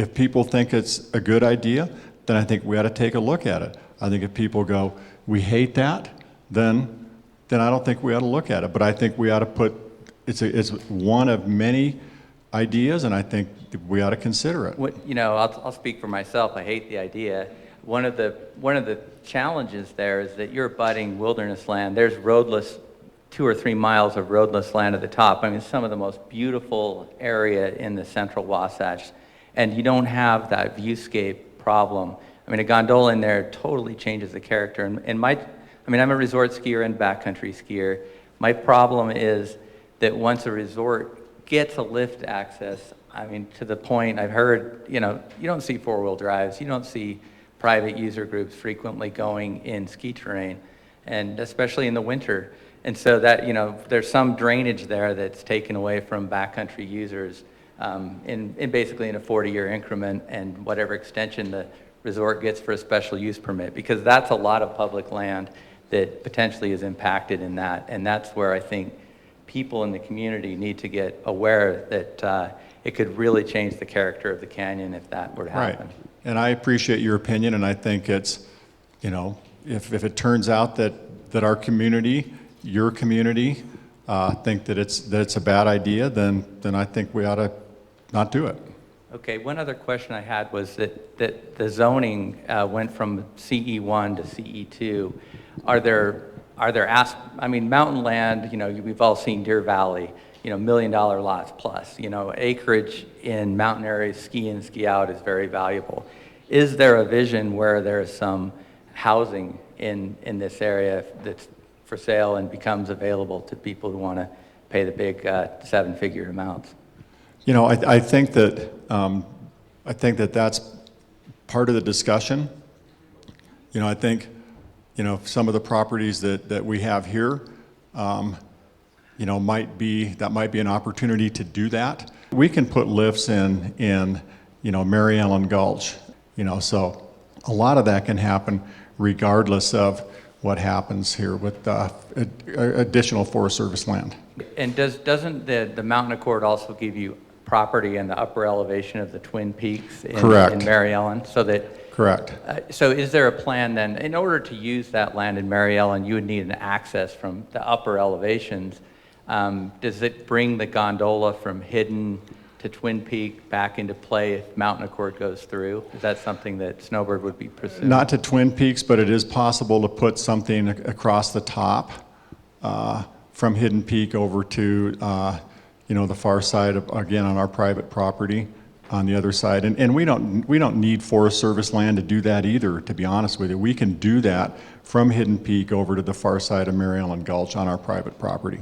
If people think it's a good idea, then I think we ought to take a look at it. I think if people go, we hate that, then I don't think we ought to look at it. But I think we ought to put, it's one of many ideas, and I think we ought to consider it. I'll speak for myself. I hate the idea. One of the challenges there is that you're abutting wilderness land. There's roadless, 2 or 3 miles of roadless land at the top. I mean, some of the most beautiful area in the central Wasatch, and you don't have that viewscape problem. I mean, a gondola in there totally changes the character. I'm a resort skier and backcountry skier. My problem is that once a resort gets a lift access, I mean, to the point I've heard, you don't see four-wheel drives, you don't see private user groups frequently going in ski terrain, and especially in the winter. And so that, there's some drainage there that's taken away from backcountry users in basically in a 40-year increment, and whatever extension the resort gets for a special use permit, because that's a lot of public land that potentially is impacted in that. And that's where I think people in the community need to get aware that it could really change the character of the canyon if that were to happen. Right. And I appreciate your opinion, and I think it's, if it turns out that our community, your community, think that it's a bad idea, then I think we ought to not do it. Okay, one other question I had was that the zoning went from CE1 to CE2. Are there mountain land, we've all seen Deer Valley, $1 million lots plus, acreage in mountain areas, ski in, ski out is very valuable. Is there a vision where there's some housing in this area that's for sale and becomes available to people who want to pay the big 7-figure amounts? I think that that's part of the discussion. I think, some of the properties that we have here, might be an opportunity to do that. We can put lifts in Mary Ellen Gulch, so a lot of that can happen regardless of what happens here with additional Forest Service land. And doesn't the Mountain Accord also give you property in the upper elevation of the Twin Peaks in Mary Ellen? Correct. So is there a plan then, in order to use that land in Mary Ellen, you would need an access from the upper elevations. Does it bring the gondola from Hidden to Twin Peak back into play if Mountain Accord goes through? Is that something that Snowbird would be pursuing? Not to Twin Peaks, but it is possible to put something across the top from Hidden Peak over to the far side again on our private property on the other side. And we don't need Forest Service land to do that either, to be honest with you. We can do that from Hidden Peak over to the far side of Mary Ellen Gulch on our private property.